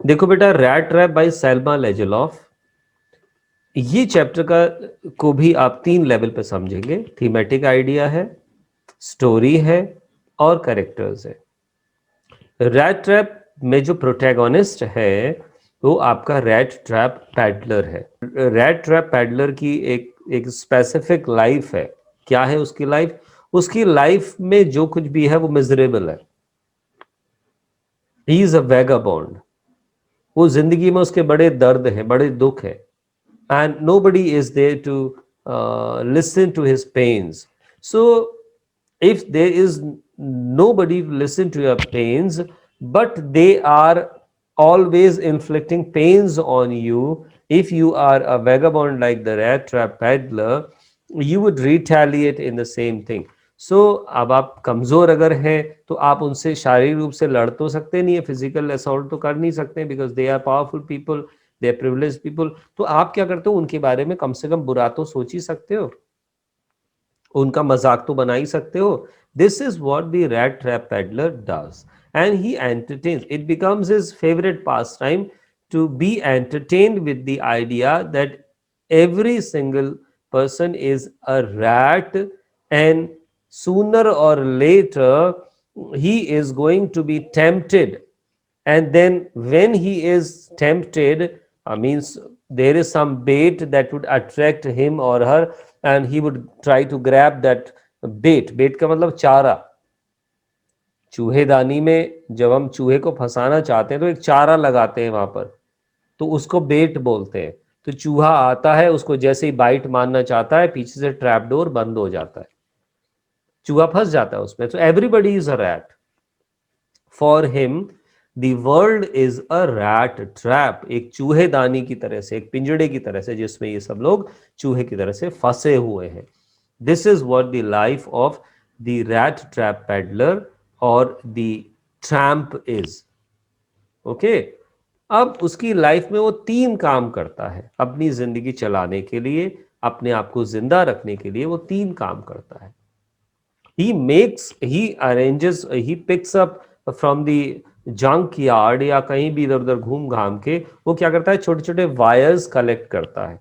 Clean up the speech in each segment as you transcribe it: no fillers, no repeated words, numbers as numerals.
देखो बेटा, rat trap bye Selma लेजलॉफ, ये चैप्टर का को भी आप 3 लेवल पे समझेंगे। थीमेटिक आइडिया है, स्टोरी है और कैरेक्टर्स है। रैट ट्रैप में जो प्रोटैगोनिस्ट है वो आपका रैट ट्रैप पैडलर है। रैट ट्रैप पैडलर की एक एक स्पेसिफिक लाइफ है। क्या है उसकी लाइफ? उसकी लाइफ में जो कुछ भी है वो मिजरेबल है। He is a vagabond. वो जिंदगी में उसके बड़े दर्द हैं, बड़े दुख है, and nobody is there to listen to his pains. So if there is nobody to listen to your pains, but they are always inflicting pains on you, if you are a vagabond like the rat trap peddler, you would retaliate in the same thing. So अब आप कमज़ोर अगर हैं तो आप उनसे शारीरिक रूप से लड़ तो सकते नहीं है, फिजिकल असॉल्ट तो कर नहीं सकते, because they are powerful people, they are privileged people. तो आप क्या करते हो, उनके बारे में कम से कम बुरा तो सोच ही सकते हो, उनका मजाक तो बना ही सकते हो। This is what the rat trap peddler does, and he entertains, it becomes his favourite pass time to be entertained with the idea that every single person is a rat, and sooner or later he is going to be tempted, and then when he is tempted, means there is some bait that would attract him or her, and he would try to grab that bait. bait का मतलब चारा। चूहेदानी में जब हम चूहे को फंसाना चाहते हैं तो एक चारा लगाते हैं वहां पर, तो उसको बेट बोलते हैं। तो चूहा आता है, उसको जैसे ही बाइट मारना चाहता है, पीछे से ट्रैप डोर बंद हो जाता है, चूहा फंस जाता है उसमें। तो everybody is a rat for him, the world is a rat trap, एक चूहेदानी की तरह से, एक पिंजड़े की तरह से, जिसमें ये सब लोग चूहे की तरह से फंसे हुए हैं। This is what the life of the rat trap peddler और द ट्रैम्प इज। ओके, अब उसकी लाइफ में वो 3 काम करता है अपनी जिंदगी चलाने के लिए, अपने आप को जिंदा रखने के लिए। वो 3 काम करता है। He arranges, he picks up from the junk yard, या कहीं भी इधर उधर घूम घाम के वो क्या करता है, छोटे छोटे वायर्स कलेक्ट करता है,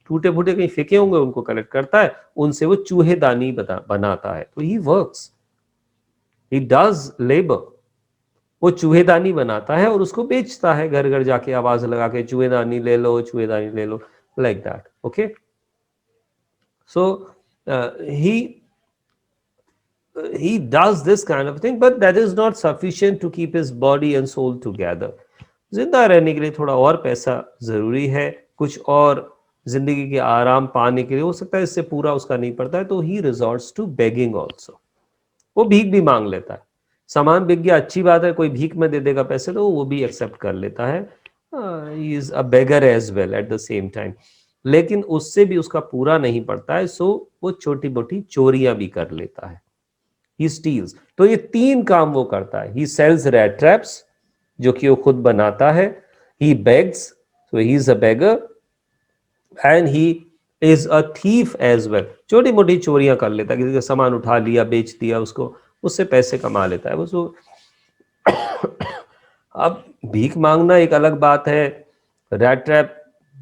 टूटे फूटे कहीं फेंके होंगे उनको कलेक्ट करता है, उनसे वो चूहेदानी बनाता है। तो he works, he does labour, वो चूहेदानी बनाता है और उसको बेचता है, घर घर जाके आवाज लगा के, चूहेदानी ले लो, चूहेदानी ले लो, like that. Okay, so he does this kind of thing, but that is not sufficient to keep his body and soul together. जिंदा रहने के लिए थोड़ा और पैसा जरूरी है, कुछ और जिंदगी के आराम पाने के लिए, हो सकता है इससे पूरा उसका नहीं पड़ता है, तो ही रिजॉर्ट्स टू बेगिंग ऑल्सो। वो भीख भी मांग लेता है। सामान बिक गया, अच्छी बात है, कोई भीख में दे देगा पैसे तो वो भी एक्सेप्ट कर लेता है। He is a beggar as well at the same time, लेकिन उससे भी उसका पूरा नहीं पड़ता है, सो वो छोटी मोटी चोरियां भी कर लेता है। ही स्टील्स। तो ये 3 काम वो करता है। ही सेल्स रैट ट्रैप्स, जो कि वो खुद बनाता है। He begs, so he is a beggar, and he is a thief as well. छोटी मोटी चोरियां कर लेता है, किसी का सामान उठा लिया, बेच दिया उसको, उससे पैसे कमा लेता है वो। अब भीख मांगना एक अलग बात है, रैट ट्रैप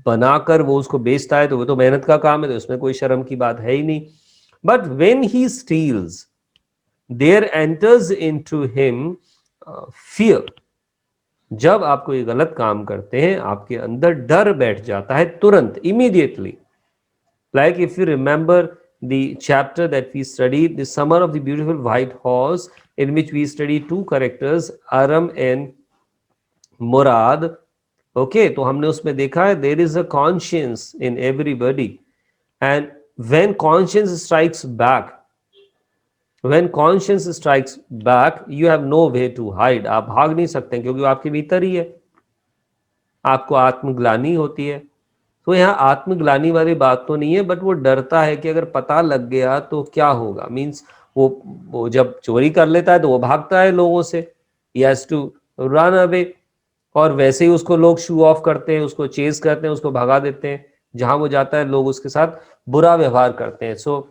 बनाकर वो उसको बेचता है तो वो तो मेहनत का काम है, तो उसमें कोई शर्म की बात है ही नहीं। But when he steals, there enters into him fear. जब आप कोई गलत काम करते हैं, आपके अंदर डर बैठ जाता है तुरंत, immediately. Like if you remember the chapter that we studied, The Summer of the Beautiful White Horse, in which we studied 2 characters, Aram and Murad. Okay, तो हमने उसमें देखा है there is a conscience in everybody, and when conscience strikes back, you have no way to hide. आप भाग नहीं सकते क्योंकि वो आपके भीतर ही है। आपको आत्मग्लानि होती है। तो यहाँ आत्मग्लानि वाली बात तो नहीं है, बट वो डरता है कि अगर पता लग गया तो क्या होगा। मीन्स वो जब चोरी कर लेता है तो वो भागता है लोगों से, he has to run away, और वैसे ही उसको लोग शू ऑफ करते हैं, उसको चेज करते हैं, उसको भगा देते हैं। जहां वो जाता है लोग उसके साथ बुरा व्यवहार करते हैं। सो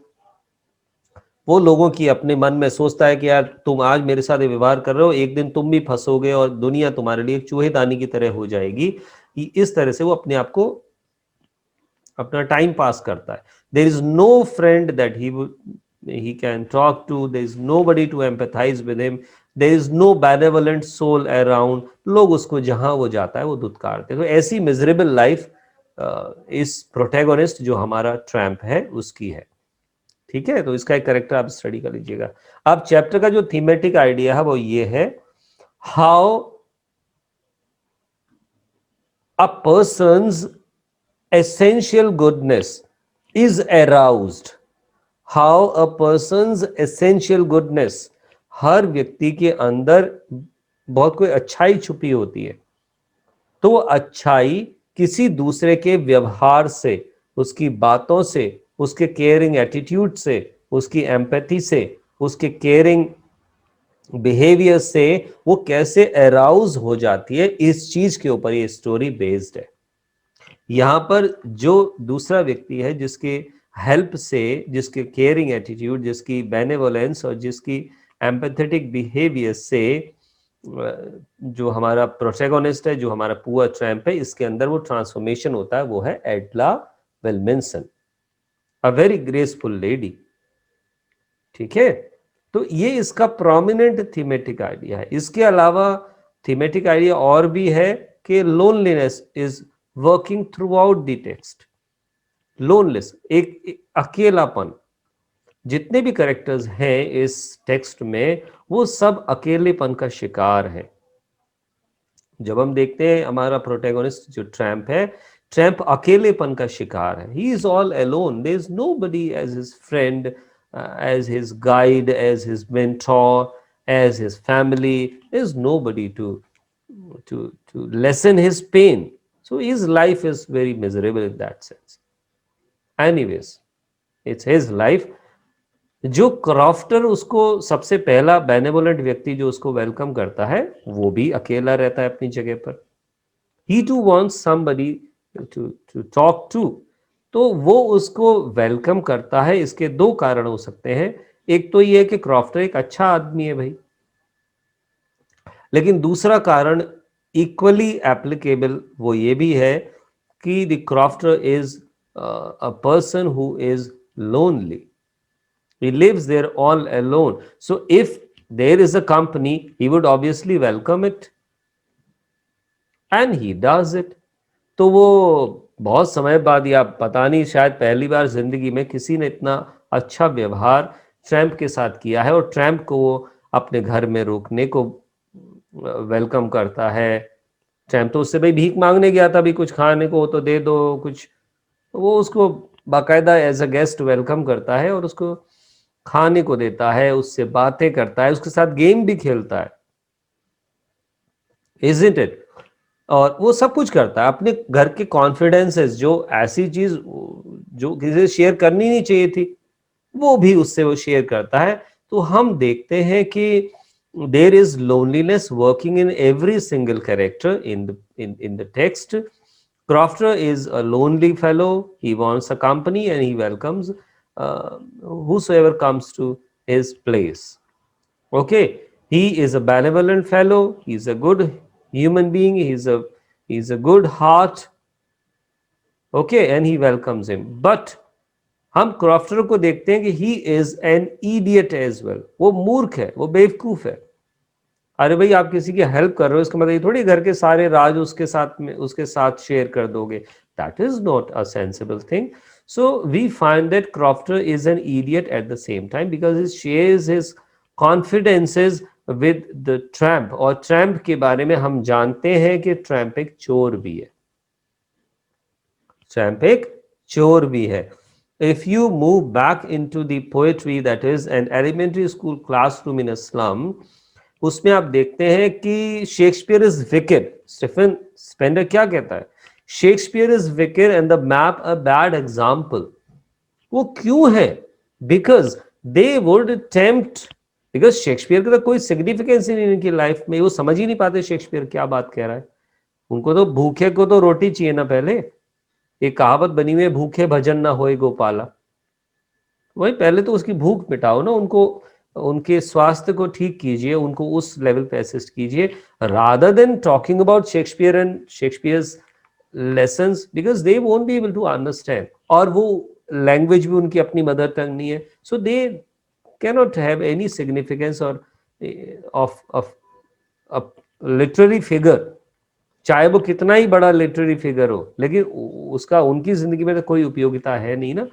वो लोगों की अपने मन में सोचता है कि यार तुम आज मेरे साथ ये व्यवहार कर रहे हो, एक दिन तुम भी फंसोगे और दुनिया तुम्हारे लिए एक चूहेदानी की तरह हो जाएगी। इस तरह से वो अपने आप को अपना टाइम पास करता है। There is no friend that he can talk to, there is nobody to empathize with him, there is no benevolent soul around, लोग उसको जहां वो जाता है वो धुतकारते हैं। तो ऐसी मिजरेबल लाइफ इस प्रोटैगोनिस्ट जो हमारा ट्रैम्प है उसकी है। ठीक है, तो इसका एक करेक्टर आप स्टडी कर लीजिएगा। अब चैप्टर का जो थीमेटिक आइडिया है वो ये है, how a persons essential goodness is aroused, how a person's essential goodness, हर व्यक्ति के अंदर बहुत कोई अच्छाई छुपी होती है, तो अच्छाई किसी दूसरे के व्यवहार से, उसकी बातों से, उसके केयरिंग एटीट्यूड से, उसकी एम्पैथी से, उसके केयरिंग बिहेवियर से वो कैसे अराउज हो जाती है, इस चीज के ऊपर ये स्टोरी बेस्ड है। यहां पर जो दूसरा व्यक्ति है जिसके हेल्प से, जिसके केयरिंग एटीट्यूड, जिसकी बेनेवोलेंस और जिसकी एम्पैथेटिक बिहेवियर से जो हमारा प्रोटैगोनिस्ट है, जो हमारा पुअर ट्रैम्प है, इसके अंदर वो ट्रांसफॉर्मेशन होता है, वो है एडला वेलमिंसन, अ वेरी ग्रेसफुल लेडी। ठीक है, तो ये इसका प्रोमिनेंट थीमेटिक आइडिया है। इसके अलावा थीमेटिक आइडिया और भी है कि loneliness is working throughout the text. Loneliness, एक अकेलापन, जितने भी कैरेक्टर्स हैं इस टेक्स्ट में वो सब अकेलेपन का शिकार है। जब हम देखते हैं हमारा प्रोटैगोनिस्ट जो ट्रैम्प है, ट्रैम्प अकेलेपन का शिकार है। He is all alone, there is nobody as his friend, as his guide, as his mentor, as his family, there is nobody to lessen his pain. So his life is very miserable in that sense. Anyways, it's his life. जो crofter उसको सबसे पहला benevolent व्यक्ति जो उसको welcome करता है, वो भी अकेला रहता है अपनी जगह पर। He too wants somebody to talk to, तो वो उसको वेलकम करता है। इसके दो कारण हो सकते हैं, एक तो ये है कि क्रॉफ्टर एक अच्छा आदमी है भाई, लेकिन दूसरा कारण इक्वली एप्लीकेबल वो ये भी है कि the crofter is a person who is lonely, he lives there all alone, so if there is a company he would obviously welcome it and he does it। तो वो बहुत समय बाद, या पता नहीं शायद पहली बार जिंदगी में किसी ने इतना अच्छा व्यवहार ट्रैम्प के साथ किया है, और ट्रैम्प को वो अपने घर में रोकने को वेलकम करता है। ट्रैम्प तो उससे भाई भीख मांगने गया था, भी कुछ खाने को तो दे दो कुछ, वो उसको बाकायदा एज अ गेस्ट वेलकम करता है और उसको खाने को देता है, उससे बातें करता है, उसके साथ गेम भी खेलता है, इजंट इट? और वो सब कुछ करता है अपने घर के कॉन्फिडेंसेस, जो ऐसी चीज जो किसी से शेयर करनी नहीं चाहिए थी, वो भी उससे वो शेयर करता है। तो हम देखते हैं कि there is loneliness working in every single character in the text. Crofter is a lonely fellow. He wants a company and he welcomes whosoever comes to his place. Okay, he is a benevolent fellow. He's a good human being. He's a good heart. Okay, and he welcomes him. But हम crofter को देखते हैं कि he is an idiot as well. वो मूर्ख है, वो बेवकूफ है। अरे भाई, आप किसी की हेल्प कर रहे हो, इसका मतलब ये थोड़ी घर के सारे राज उसके साथ शेयर कर दोगे। That is not a sensible thing. So we find that crofter is an idiot at the same time because he shares his confidences with the tramp. और ट्रैम्प के बारे में हम जानते हैं कि ट्रैम्प एक चोर भी है। ट्रैम्प एक चोर भी है। If you move back into the poetry, that is an elementary school classroom in a slum, उसमें आप देखते हैं कि Shakespeare is wicked. Stephen Spender क्या कहता है? Shakespeare is wicked and the map a bad example. वो क्यों है? Because they would tempt, because Shakespeare का तो कोई सिग्निफिकेंस ही नहीं इनकी लाइफ में, वो समझ ही नहीं पाते शेक्सपियर क्या बात कह रहा है। उनको तो भूखे को तो रोटी चाहिए ना पहले। एक कहावत बनी हुई है, भूखे भजन ना होए गोपाला। वही पहले तो उसकी भूख मिटाओ ना, उनको उनके स्वास्थ्य को ठीक कीजिए, उनको उस लेवल पे असिस्ट कीजिए, rather than talking about Shakespeare and Shakespeare's lessons, because they won't be able to understand, और वो लैंग्वेज भी उनकी अपनी मदर टंग नहीं है, so they cannot have any significance और ऑफ लिटरेरी फिगर, चाहे वो कितना ही बड़ा लिटरेरी फिगर हो, लेकिन उसका उनकी जिंदगी में तो कोई उपयोगिता है नहीं ना।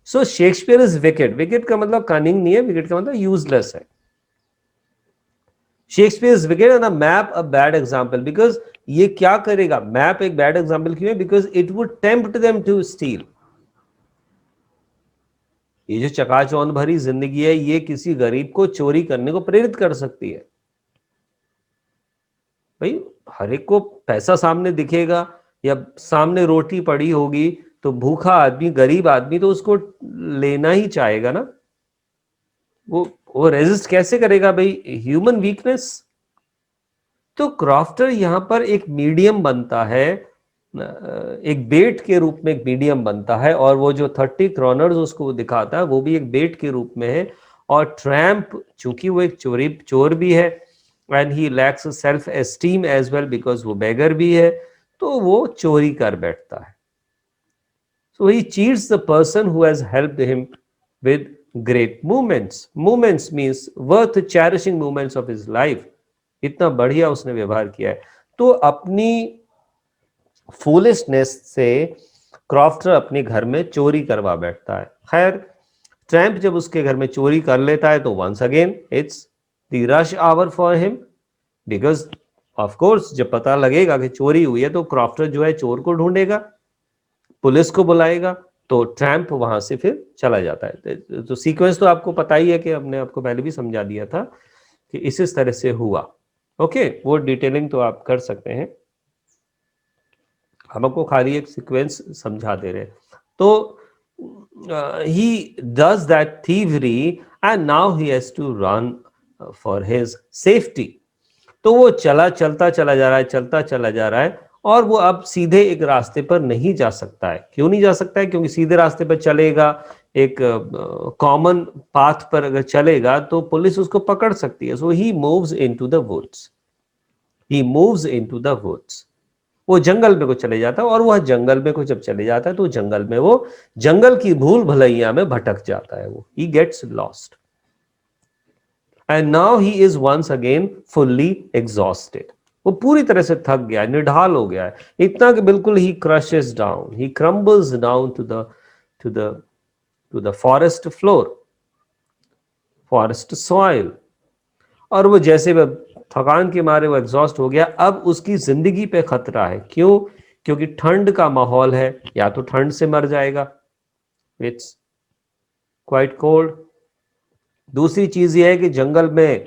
सो शेक्सपियर इज विकेट, विकेट का मतलब कनिंग नहीं है, विकेट का मतलब यूजलेस है। Shakespeare is wicked and map a bad example, because ये क्या करेगा, मैप एक बैड एग्जाम्पल क्यों है, because it would tempt them to steal. ये जो चकाचौंध भरी जिंदगी है, ये किसी गरीब को चोरी करने को प्रेरित कर सकती है। भाई हर एक को पैसा सामने दिखेगा या सामने रोटी पड़ी होगी तो भूखा आदमी, गरीब आदमी तो उसको लेना ही चाहेगा ना। वो रेजिस्ट कैसे करेगा भाई, ह्यूमन वीकनेस। तो क्रॉफ्टर यहां पर एक मीडियम बनता है, एक बेट के रूप में एक मीडियम बनता है, और वो जो 30 क्रॉनर्स उसको दिखाता है वो भी एक बेट के रूप में है। और ट्रैम्प चूंकि वो एक चोर भी है, and he lacks self esteem as well because वो बेगर भी है, तो वो चोरी कर बैठता है। So he cheats the person who has helped him with great movements. Movements means worth cherishing movements of his life. इतना बढ़िया उसने व्यवहार किया है। तो अपनी फूलिशनेस से क्रॉफ्टर अपने घर में चोरी करवा बैठता है। खैर ट्रैम्प जब उसके घर में चोरी कर लेता है तो once again it's the rush hour for him, because of course जब पता लगेगा कि चोरी हुई है तो क्रॉफ्टर जो है चोर को ढूंढेगा, पुलिस को बुलाएगा, तो ट्रैम्प वहां से फिर चला जाता है। तो सीक्वेंस तो आपको पता ही है कि हमने आपको पहले भी समझा दिया था कि इस तरह से हुआ। ओके, वो डिटेलिंग तो आप कर सकते हैं, हम आपको खाली एक सीक्वेंस समझा दे रहे हैं। तो he does that thievery and now he has to run for his safety. तो वो चलता चला जा रहा है, चलता चला जा रहा है, और वो अब सीधे एक रास्ते पर नहीं जा सकता है। क्यों नहीं जा सकता है, क्योंकि सीधे रास्ते पर चलेगा, एक कॉमन पाथ पर अगर चलेगा तो पुलिस उसको पकड़ सकती है। So he moves into the woods, he moves into the woods. वो जंगल में को चले जाता है, और वह जंगल में को जब चले जाता है तो जंगल में वो जंगल की भूल भुलैया में भटक जाता है, वो he gets lost and now he is once again fully exhausted. वो पूरी तरह से थक गया है, निढाल हो गया है, इतना कि बिल्कुल he crushes down, he crumbles down to the to the forest floor, forest soil. और वो जैसे वह थकान के मारे वो एग्जॉस्ट हो गया, अब उसकी जिंदगी पे खतरा है। क्यों, क्योंकि ठंड का माहौल है, या तो ठंड से मर जाएगा, इट्स क्वाइट कोल्ड। दूसरी चीज ये है कि जंगल में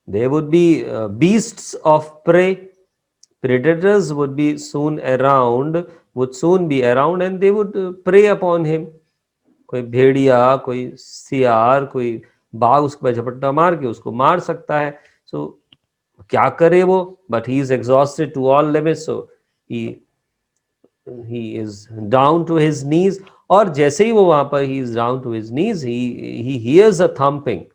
there would be beasts of prey, predators would be soon around, would soon be around and they would prey upon him। कोई भेड़िया, कोई सियार, कोई बाघ उसके पर झपट्टा मार के उसको मार सकता है। सो क्या करे वो, but he is exhausted to all limits, so he is down to his knees। और जैसे ही वो वहां पर he is down to his knees, he hears a thumping,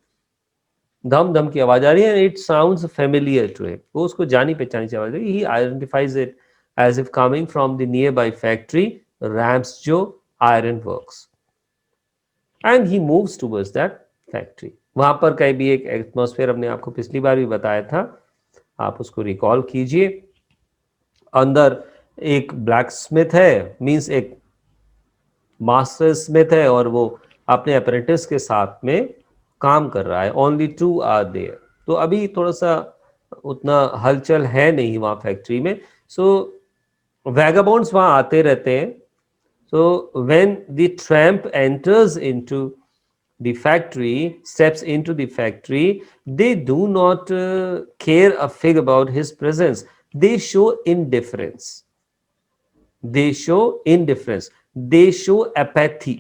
धम धम की आवाज आ रही है, it sounds familiar to him, वो उसको जानी पहचानी सी आवाज है। He identifies it as if coming from the nearby factory rams जो iron works, and he moves towards that factory. वहां पर कहीं भी एक एटमॉस्फेयर हमने आपको पिछली बार भी बताया था, आप उसको रिकॉल कीजिए। अंदर एक ब्लैक स्मिथ है, मीन्स एक मास्टर स्मिथ है, और वो अपने अप्रेंटिस के साथ में काम कर रहा है। Only 2 are there. तो अभी थोड़ा सा उतना हलचल है नहीं वहां फैक्ट्री में। सो वैगाबॉन्ड्स वहां आते रहते हैं। So when the tramp enters into the factory, steps into the factory, they do not care a fig about his presence. They show indifference, they show indifference, they show apathy,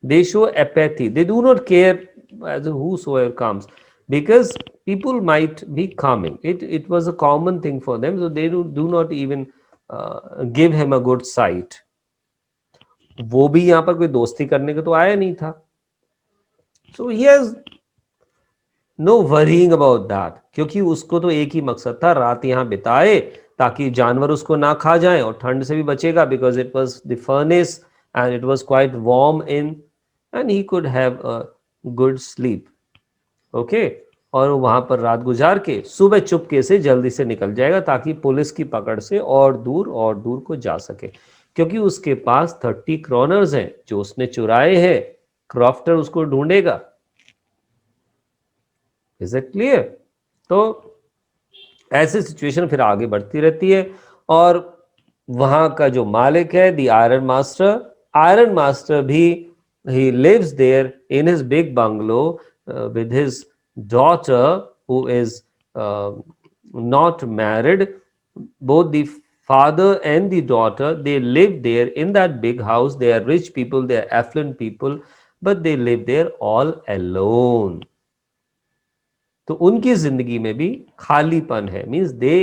they show apathy, they do not care as whosoever comes, because people might be coming, it was a common thing for them, so they do not even give him a good sight। वो भी यहां पर कोई दोस्ती करने को तो आया नहीं था. So he has no worrying about that, क्योंकि उसको तो एक ही मकसद था, रात यहां बिताए ताकि जानवर उसको ना खा जाएं और ठंड से भी बचेगा, because it was the furnace and it was quite warm in, and he could have a good sleep. Okay. और वहां पर रात गुजार के सुबह चुपके से जल्दी से निकल जाएगा ताकि पुलिस की पकड़ से और दूर को जा सके, क्योंकि उसके पास 30 क्रोनर्स हैं जो उसने चुराए हैं. क्रॉफ्टर उसको ढूंढेगा. Is it clear? तो ऐसी सिचुएशन फिर आगे बढ़ती रहती है. और वहां का जो मालिक है, द आयरन मास्टर भी, he lives there in his big bungalow with his daughter who is not married. Both the father and the daughter, they live there in that big house. They are rich people, they are affluent people, but they live there all alone. तो उनकी जिंदगी में भी खालीपन है, means they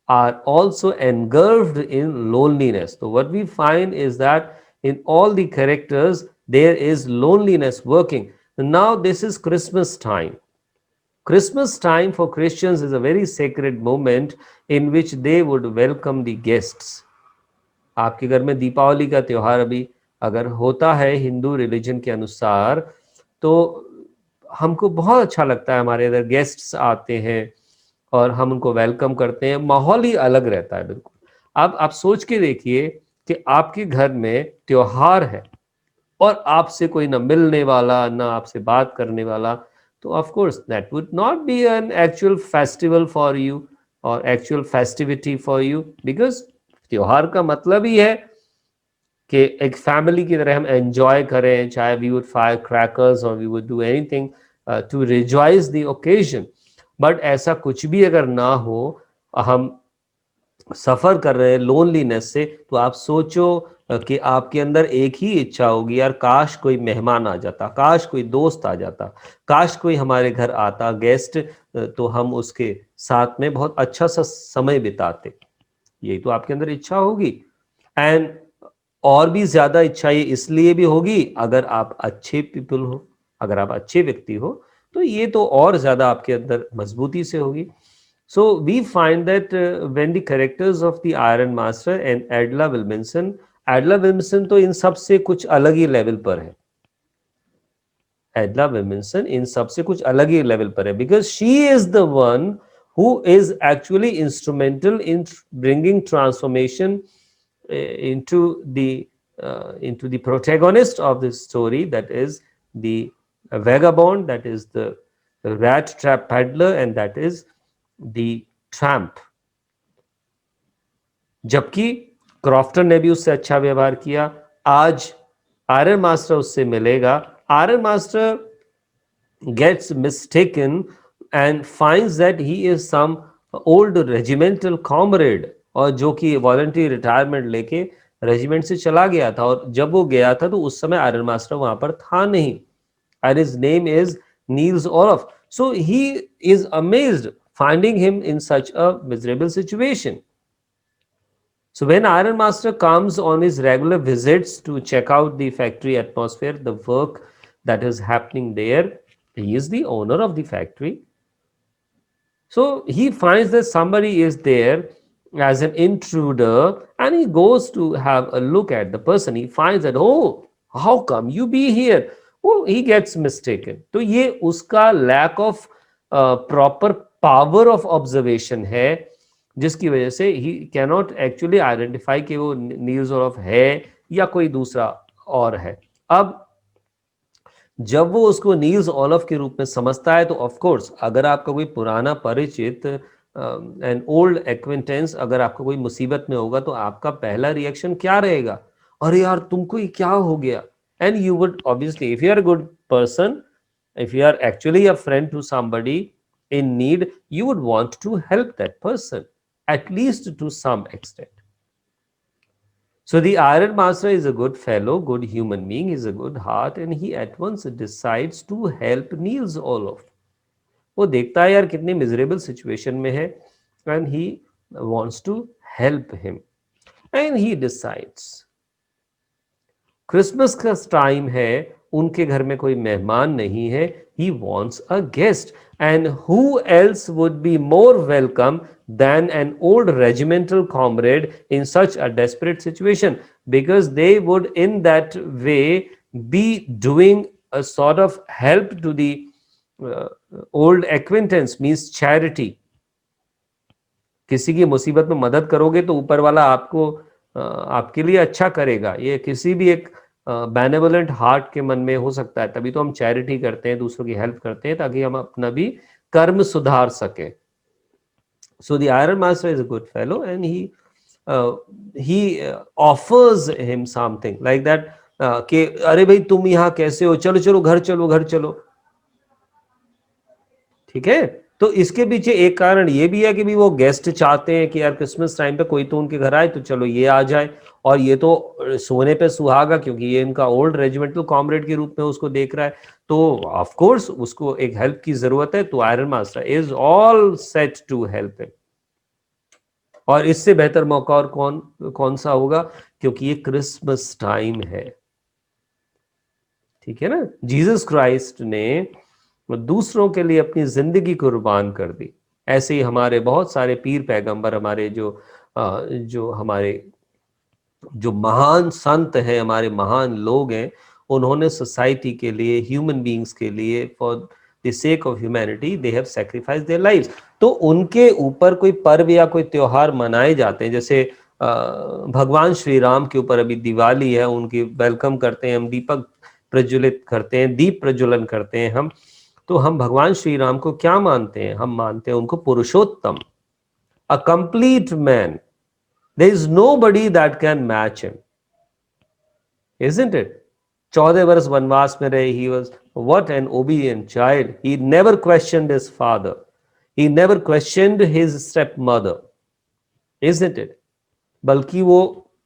are also engulfed in loneliness. So what we find is that in all the characters there is loneliness working. Now this is Christmas time. Christmas time for Christians is a very sacred moment in which they would welcome the guests. आपके घर में दीपावली का त्योहार अभी अगर होता है Hindu religion के अनुसार, तो हमको बहुत अच्छा लगता है, हमारे इधर गेस्ट्स आते हैं और हम उनको वेलकम करते हैं, माहौल ही अलग रहता है बिल्कुल. अब आप सोच के देखिए कि आपके घर में त्योहार है और आपसे कोई ना मिलने वाला ना आपसे बात करने वाला, तो of course that would not be an actual festival for you और actual festivity for you, because त्योहार का मतलब ही है कि एक फैमिली की तरह हम एंजॉय करें, चाहे वी वुड फायर क्रैकर्स और we would do anything to rejoice the occasion. But ऐसा कुछ भी अगर ना हो, हम सफर कर रहे हैं लोनलीनेस से, तो आप सोचो कि आपके अंदर एक ही इच्छा होगी, यार काश कोई मेहमान आ जाता, काश कोई दोस्त आ जाता, काश कोई हमारे घर आता गेस्ट, तो हम उसके साथ में बहुत अच्छा सा समय बिताते. यही तो आपके अंदर इच्छा होगी. एंड और भी ज्यादा इच्छा ये इसलिए भी होगी, अगर आप अच्छे पीपल हो, अगर आप अच्छे व्यक्ति हो, तो ये तो और ज्यादा आपके अंदर मजबूती से होगी. So we find that when the characters of the iron master and Edla Willmansson तो इन सब से कुछ अलग ही लेवल पर है. एडला विल्मसन इन सब से कुछ अलग ही लेवल पर है, because she is the one who is actually instrumental in bringing transformation into the protagonist of this story, that is the vagabond, that is the rat trap peddler, and that is the tramp. जबकि crofter ने भी उससे अच्छा व्यवहार किया. आज iron master उससे मिलेगा. Iron master gets mistaken and finds that he is some old regimental comrade, और जो कि वॉलंटरी रिटायरमेंट लेके रेजिमेंट से चला गया था, और जब वो गया था तो उस समय आयरन मास्टर वहां पर था नहीं, and his name is Niels Olof. So he is amazed finding him in such a miserable situation. So when Iron Master comes on his regular visits to check out the factory atmosphere, the work that is happening there, he is the owner of the factory. So he finds that somebody is there as an intruder, and he goes to have a look at the person. He finds that, oh, how come you be here? Oh, he gets mistaken. तो ये उसका lack of proper power of observation है, जिसकी वजह से ही cannot actually identify कि वो Niels of है या कोई दूसरा और है. अब जब वो उसको नील्स ऑलफ के रूप में समझता है, तो ऑफ कोर्स अगर आपका कोई पुराना परिचित, एन ओल्ड एक्वेंटेंस, अगर आपको कोई मुसीबत में होगा, तो आपका पहला रिएक्शन क्या रहेगा? अरे यार तुमको ये क्या हो गया? And you would obviously, if you are a good person, if you are actually a friend to somebody in need, you would want to help that person, at least to some extent. So the Iron Master is a good fellow, good human being, is a good heart, and he at once decides to help Niels Olof. वो देखता है यार कितनी miserable situation में है, and he wants to help him, and he decides Christmas का time है, उनके घर में कोई मेहमान नहीं है, he wants a guest, and who else would be more welcome than an old regimental comrade in such a desperate situation, because they would in that way be doing a sort of help to the uh, old acquaintance, means charity. किसी की मुसीबत में मदद करोगे तो ऊपर वाला आपको आपके लिए अच्छा करेगा, ये किसी भी एक बेनेवोलेंट हार्ट के मन में हो सकता है। तभी तो हम चैरिटी करते हैं, दूसरों की हेल्प करते हैं, ताकि हम अपना भी कर्म सुधार सके। So the iron master is a good fellow, and he offers him something like that, कि अरे भाई तुम यहाँ कैसे हो, चलो चलो घर चलो, घर चलो। ठीक है, तो इसके पीछे एक कारण ये भी है कि भी वो गेस्ट चाहते हैं कि यार क्रिसमस टाइम पे कोई तो उनके घर आए, तो चलो ये आ जाए, और ये तो सोने पे सुहागा, क्योंकि ये इनका ओल्ड रेजिमेंटल कॉमरेड के रूप में उसको देख रहा है, तो ऑफ कोर्स उसको एक हेल्प की जरूरत है, तो iron master is all set to help him. और इससे बेहतर मौका और कौन कौन सा होगा, क्योंकि ये क्रिसमस टाइम है। ठीक है ना, जीसस क्राइस्ट ने दूसरों के लिए अपनी जिंदगी कुर्बान कर दी। ऐसे ही हमारे बहुत सारे पीर पैगंबर, हमारे जो हमारे जो महान संत हैं, हमारे महान लोग हैं, उन्होंने सोसाइटी के लिए, ह्यूमन बीइंग्स के लिए, for the sake of humanity they have sacrifice their lives. तो उनके ऊपर कोई पर्व या कोई त्योहार मनाए जाते हैं, जैसे भगवान श्री राम के ऊपर अभी दिवाली है, उनकी वेलकम करते हैं हम, दीपक प्रज्वलित करते हैं, दीप प्रज्वलन करते हैं हम। तो हम भगवान श्री राम को क्या मानते हैं, हम मानते हैं उनको पुरुषोत्तम, a complete man. There is nobody that can match him, isn't it? 14 वर्ष वनवास में रहे, he was what an obedient child. He never questioned his father. He never questioned his stepmother, isn't it? बल्कि वो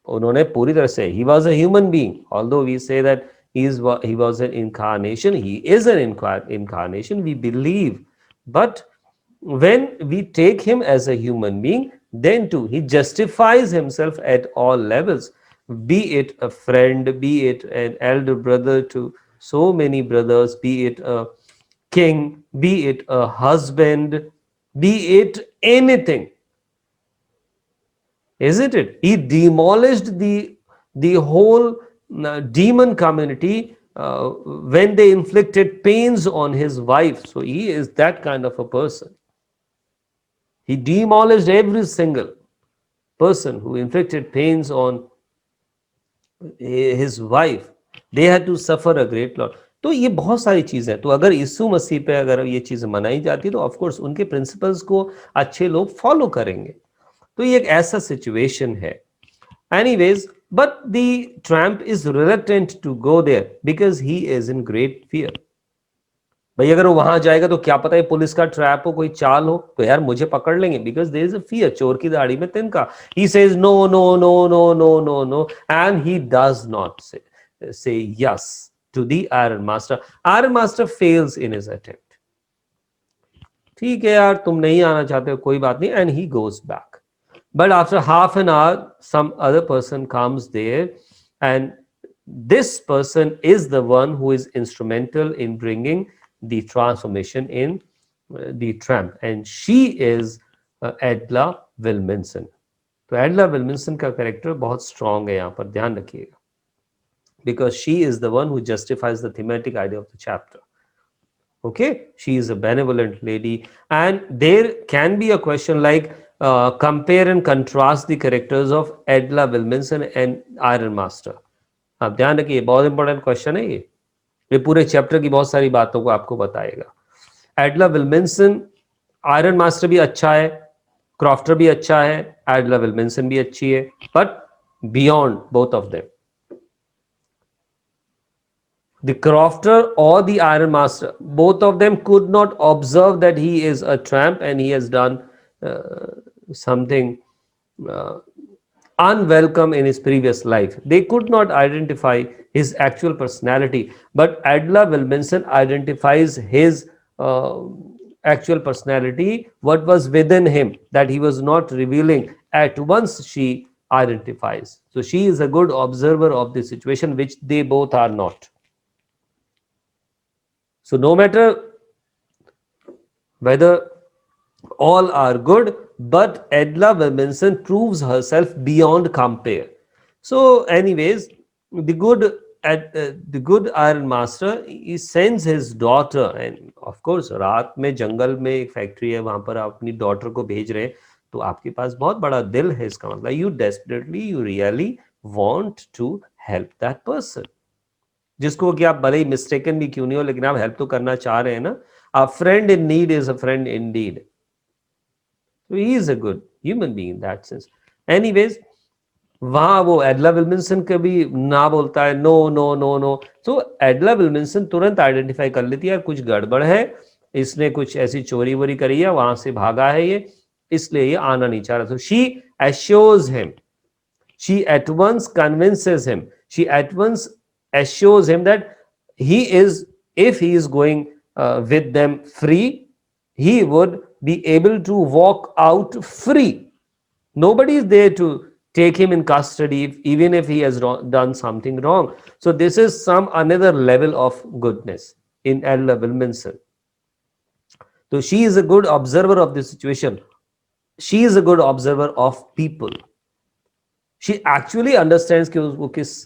उन्होंने पूरी तरह से, he was a human being. Although we say that he was an incarnation, he is an incarnation, we believe. But when we take him as a human being, then too he justifies himself at all levels, be it a friend, be it an elder brother to so many brothers, be it a king, be it a husband, be it anything, isn't it? He demolished the whole demon community when they inflicted pains on his wife. So he is that kind of a person. He demolished every single person who inflicted pains on his wife. They had to suffer a great lot. तो ये बहुत सारी चीजें, तो अगर यीशु मसीह पे अगर ये चीजें मनाई जाती तो ऑफ कोर्स उनके प्रिंसिपल्स को अच्छे लोग फॉलो करेंगे। तो ये एक ऐसा सिचुएशन है। Anyways, but the tramp is reluctant to go there because he is in great fear. भाई अगर वो वहां जाएगा तो क्या पता है पुलिस का ट्रैप हो, कोई चाल हो, तो यार मुझे पकड़ लेंगे, because there is a fear, चोर की दाढ़ी में तिनका। He says no no no no no no no, and he does not say yes to the iron master. Iron master fails in his attempt. ठीक है यार, तुम नहीं आना चाहते हो, कोई बात नहीं, and he goes back. But after half an hour, some other person comes there, and this person is the one who is instrumental in bringing the transformation in the tramp, and she is Edla Wilminson. तो एडला विल्मिंसन का character बहुत strong है, यहाँ पर ध्यान रखिएगा, because she is the one who justifies the thematic idea of the chapter. Okay, she is a benevolent lady, and there can be a question like compare and contrast the characters of Edla Wilminson and Iron Master. आप ध्यान रखिए, बहुत important question है ये पूरे chapter की बहुत सारी बातों को आपको बताएगा। एडला विल्मिंसन, आयरन मास्टर भी अच्छा है, क्रॉफ्टर भी अच्छा है, एडला विल्मिंसन भी अच्छी है, but beyond both of them, the crofter or the iron master, both of them could not observe that he is a tramp and he has done something uh, unwelcome in his previous life. They could not identify his actual personality, but Adla Wilminson identifies his actual personality, what was within him that he was not revealing at once she identifies. So she is a good observer of the situation, which they both are not. So no matter whether all are good, but Edla Wilkinson proves herself beyond compare. So, anyways, the good iron master, he sends his daughter, and of course रात में जंगल में एक factory है, वहां पर आप अपनी daughter को भेज रहे हैं, तो आपके पास बहुत बड़ा दिल है, इसका मतलब you desperately, you really want to help that person, जिसको कि आप भले ही मिस्टेकन भी क्यों नहीं हो, लेकिन आप हेल्प तो करना चाह रहे हैं ना. A friend in need is a friend indeed. So he is a good human being in that sense. Anyways, वहां वो एडला विल्मिंसन कभी ना बोलता है, नो नो नो नो. तो एडला विल्मिंसन तुरंत आइडेंटिफाई कर लेती है कुछ गड़बड़ है, इसने कुछ ऐसी चोरी वोरी करी है, वहां से भागा है ये, इसलिए ये आना नहीं चाह रहा. तो she assures him, she at once convinces him, she at once assures him that he is, if he is going with them free, he would be able to walk out free. Nobody is there to take him in custody even if he has done something wrong. So this is some another level of goodness in Ella Wilminson. So she is a good observer of the situation, she is a good observer of people. She actually understands कि वो किस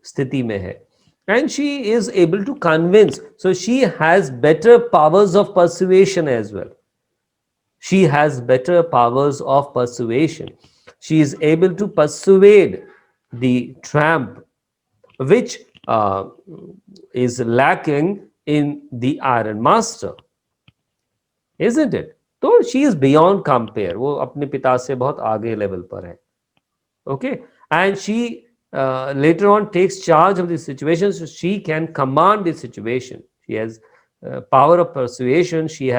स्थिति में है, and she is able to convince. So she has better powers of persuasion as well. She has better powers of persuasion. She is able to persuade the tramp, which is lacking in the iron master, isn't it? तो she is beyond compare. वो अपने पिता से बहुत आगे level पर है. Okay, and she later on takes charge of the situation, so she can command the situation. She has power of persuasion. She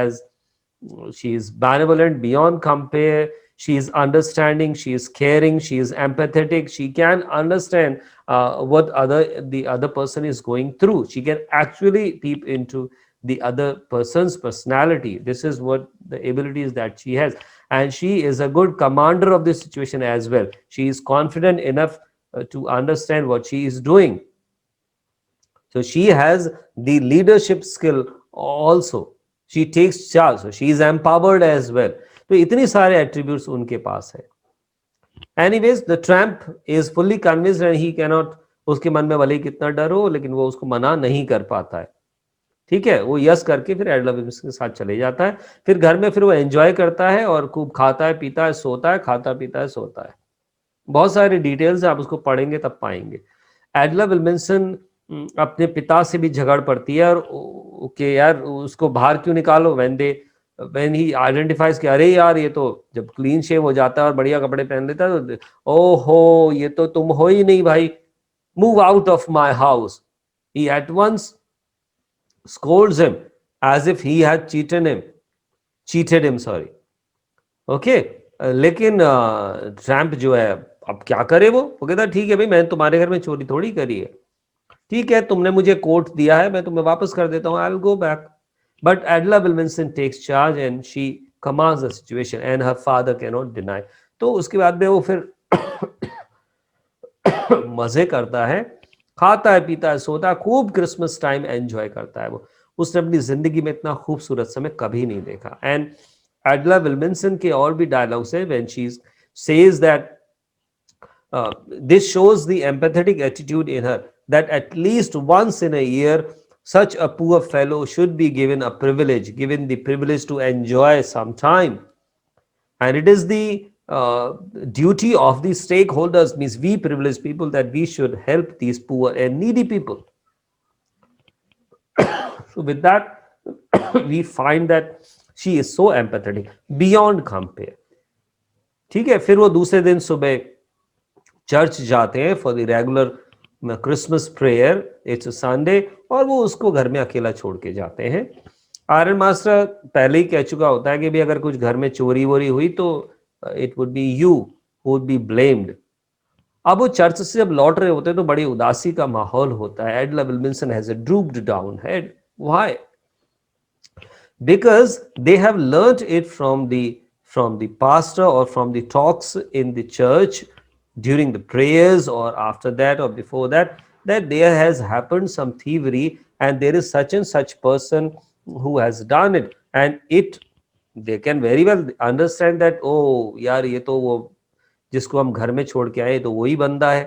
is benevolent beyond compare. She is understanding, she is caring, she is empathetic, she can understand what the other person is going through. She can actually peep into the other person's personality. This is what the abilities that she has, and she is a good commander of the situation as well. She is confident enough to understand what she is doing. So she has the leadership skill also. She takes charge, so she is empowered as well. तो इतनी सारे attributes उनके पास है. Anyways, the tramp is fully convinced and he cannot, उसके मन में भले ही कितना डर हो, लेकिन वो उसको मना नहीं कर पाता है. ठीक है, वो यस करके फिर एडला विल्किंसन के साथ चले जाता है. फिर घर में फिर वो एंजॉय करता है और खूब खाता है, पीता है, सोता है, खाता पीता है, सोता है. बहुत सारे डिटेल्स आप उसको पढ़ेंगे तब पाएंगे. एडला विल्किंसन अपने पिता से भी झगड़ पड़ती है, और कि यार उसको बाहर क्यों निकालो. व्हेन ही आइडेंटिफाइज कि अरे यार ये तो जब क्लीन शेव हो जाता है और बढ़िया कपड़े पहन लेता है, तो ओहो ये तो तुम हो ही नहीं भाई, move out of my house. He at once scolds him as if he had cheated him, sorry. Okay, लेकिन ट्रैम्प जो है, अब क्या करे, वो कहता ठीक है भाई, मैंने तुम्हारे घर में चोरी थोड़ी करी है, ठीक है तुमने मुझे कोट दिया है, मैं तुम्हें वापस कर देता हूँ, I will go back. But Edla Wilkinson takes charge and she commands the situation and her father can not deny. तो उसके बाद में वो फिर मजे करता है, खाता है, पीता है, सोता है, खूब क्रिसमस टाइम एंजॉय करता है. वो उसने अपनी जिंदगी में इतना खूबसूरत समय कभी नहीं देखा. एंड एडला विल्किंसन के और भी डायलॉग्स है when she says that this shows the empathetic attitude in her, that at least once in a year such a poor fellow should be given the privilege to enjoy some time. And it is the duty of the stakeholders, means we privileged people, that we should help these poor and needy people. So with that we find that she is so empathetic beyond compare. ठीक है, फिर वो दूसरे दिन सुबह church जाते हैं for the regular Christmas prayer, it's Sunday, और वो उसको घर में अकेला छोड़ के जाते हैं. आयरन मास्टर पहले ही कह चुका होता है कि भी अगर कुछ घर में चोरी वोरी हुई तो it would be you who would be blamed. अब वो चर्च से जब लौट रहे होते हैं तो बड़ी उदासी का माहौल होता है. Edla Wilkinson has a drooped down head. Why? Because they have learnt it from the pastor or from the talks in the church, during the prayers or after that or before that, that there has happened some thievery and there is such and such person who has done it, and it they can very well understand that, oh यार ये तो वो जिसको हम घर में छोड़ के आए तो वही बंदा है।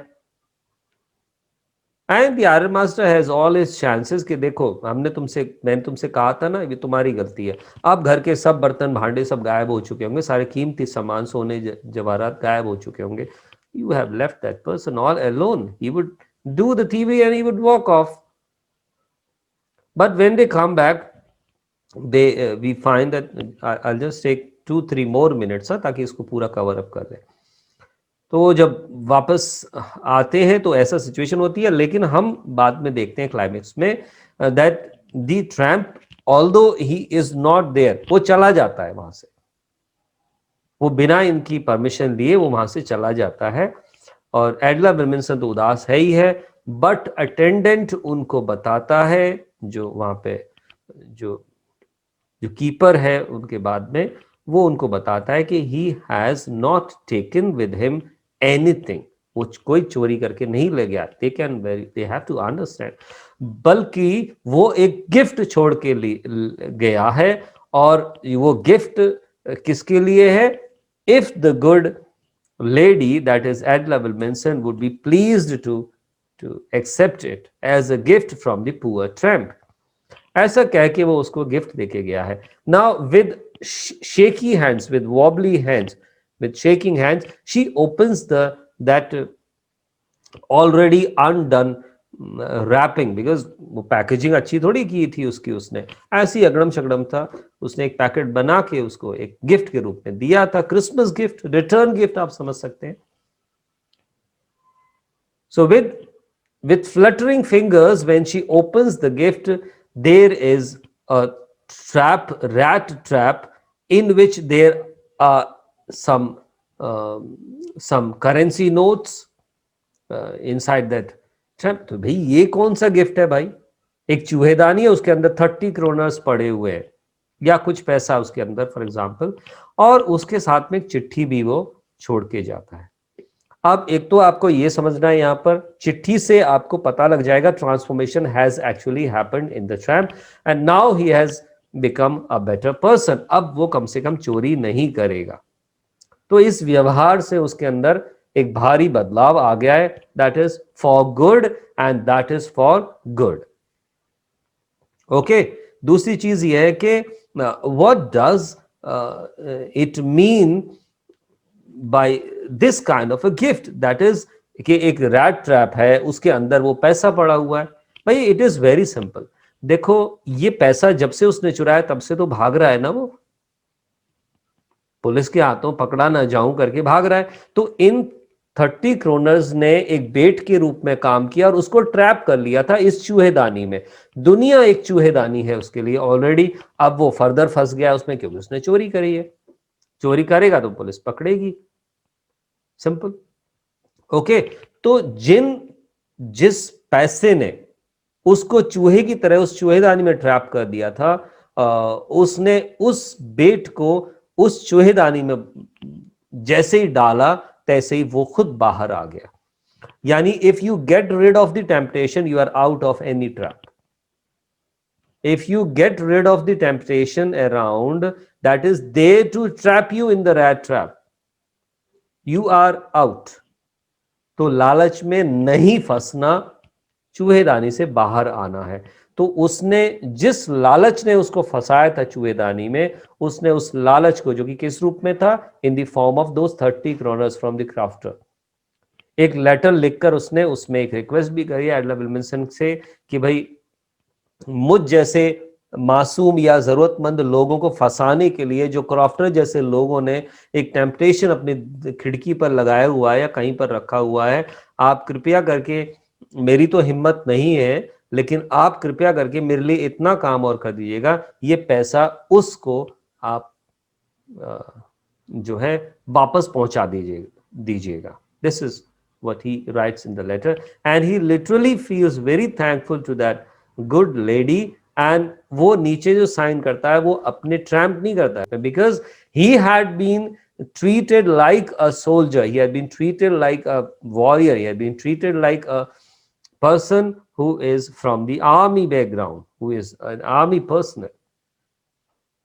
And the iron master has all his chances कि देखो मैंने तुमसे कहा था ना, ये तुम्हारी गलती है। अब घर के सब बर्तन भांडे सब गायब हो चुके होंगे, सारे कीमती सामान सोने जवाहरात गायब हो चुके होंगे। You have left that person all alone, he would do the thievery and he would walk off. But when they come back, they we find that, I just take 2-3 more minutes ताकि इसको पूरा cover up कर दें। तो जब वापस आते हैं तो ऐसा सिचुएशन होती है, लेकिन हम बाद में देखते हैं क्लाइमेक्स में that the tramp although he is not there, वो चला जाता है वहां से, वो बिना इनकी परमिशन लिए वो वहां से चला जाता है। और एडला विल्किंसन तो उदास है ही है, बट अटेंडेंट उनको बताता है, जो वहां पे जो जो कीपर है उनके बाद में, वो उनको बताता है कि he has not taken with him anything, वो कोई चोरी करके नहीं ले गया। दे हैव टू अंडरस्टैंड, बल्कि वो एक गिफ्ट छोड़ के गया है, और वो गिफ्ट किसके लिए है? If the good lady, that is Adela Wilkinson, would be pleased to accept it as a gift from the poor tramp. ऐसा कह के वो उसको गिफ्ट देके गया है। Now with shaky hands, with wobbly hands, with shaking hands, she opens that already undone wrapping, because वो packaging अच्छी थोड़ी की थी उसकी, उसने ऐसी अगड़म शगड़म था, उसने एक पैकेट बना के उसको एक गिफ्ट के रूप में दिया था, क्रिसमस गिफ्ट, रिटर्न गिफ्ट आप समझ सकते हैं। सो with fluttering fingers when she opens the gift, there is a rat trap in which there are some currency notes inside that trap। तो भाई ये कौन सा गिफ्ट है भाई? एक चूहेदानी है, उसके अंदर 30 क्रोनर्स पड़े हुए हैं या कुछ पैसा उसके अंदर फॉर एग्जांपल, और उसके साथ में एक चिट्ठी भी वो छोड़ के जाता है। अब एक तो आपको ये समझना है, यहां पर चिट्ठी से आपको पता लग जाएगा transformation has actually happened in the tramp and now he has become a better person. अब वो कम से कम चोरी नहीं करेगा। तो इस व्यवहार से उसके अंदर एक भारी बदलाव आ गया है, that is for good and that is for good. Okay, दूसरी चीज यह है कि what does it mean by this kind of a gift, that is कि एक रैट ट्रैप है, उसके अंदर वो पैसा पड़ा हुआ है। भाई इट इज वेरी सिंपल, देखो ये पैसा जब से उसने चुराया तब से तो भाग रहा है ना, वो पुलिस के हाथों पकड़ा ना जाऊं करके भाग रहा है। तो इन 30 क्रोनर्स ने एक बेट के रूप में काम किया और उसको ट्रैप कर लिया था इस चूहेदानी में। दुनिया एक चूहेदानी है उसके लिए ऑलरेडी। अब वो फर्दर फंस गया उसमें क्योंकि उसने चोरी करी है, चोरी करेगा तो पुलिस पकड़ेगी, सिंपल। ओके, तो जिस पैसे ने उसको चूहे की तरह उस चूहेदानी में ट्रैप कर दिया था, उसने उस बेट को उस चूहेदानी में जैसे ही डाला तैसे ही वो खुद बाहर आ गया। यानी if you get rid of the temptation you are out of any trap. If you get rid of the temptation around that is there to trap you in the rat trap, you are out. तो लालच में नहीं फंसना, चूहेदानी से बाहर आना है। तो उसने जिस लालच ने उसको फंसाया था चूहेदानी में, उसने उस लालच को, जो कि किस रूप में था, in the form of those 30 kroners from the crafter, एक लेटर लिखकर उसने उसमें एक रिक्वेस्ट भी करी एडला विल्किंसन से कि भाई मुझ जैसे मासूम या जरूरतमंद लोगों को फंसाने के लिए, जो क्राफ्टर जैसे लोगों ने एक टेम्पटेशन अपनी खिड़की पर लगाया हुआ है या कहीं पर रखा हुआ है, आप कृपया करके, मेरी तो हिम्मत नहीं है लेकिन आप कृपया करके मेरे लिए इतना काम और कर दीजिएगा, ये पैसा उसको आप जो है वापस पहुंचा दीजिएगा। This is what he writes in the letter, and he literally feels very thankful to that good lady, and वो नीचे जो साइन करता है वो अपने ट्रैम्प नहीं करता है, because he had been treated like a soldier, he had been treated like a warrior, he had been treated like a person who is from the army background, who is an army personnel.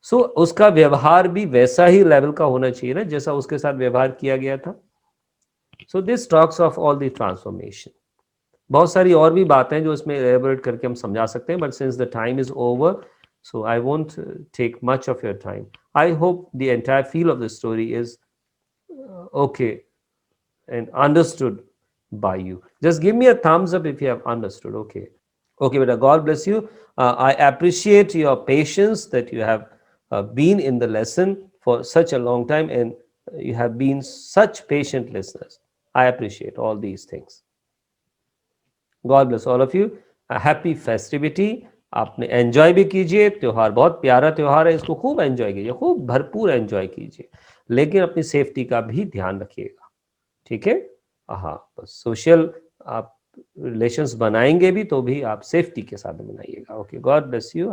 So उसका व्यवहार भी वैसा ही level का होना चाहिए ना जैसा उसके साथ व्यवहार किया गया था. So this talks of all the transformation. बहुत सारी और भी बातें जो इसमें elaborate करके हम समझा सकते हैं, but since the time is over, so I won't take much of your time. I hope the entire feel of the story is okay and understood by you. Just give me a thumbs up if you have understood. Okay. Okay, beta. God bless you. I appreciate your patience that you have been in the lesson for such a long time, and you have been such patient listeners. I appreciate all these things. God bless all of you. Happy festivity. आपने enjoy भी कीजिए, त्यौहार बहुत प्यारा त्यौहार है, इसको खूब एंजॉय कीजिए, खूब भरपूर एंजॉय कीजिए, लेकिन अपनी सेफ्टी का भी ध्यान रखिएगा. ठीक है. हाँ, बस सोशल आप रिलेशंस बनाएंगे भी तो भी आप सेफ्टी के साथ बनाइएगा. Okay, God bless you.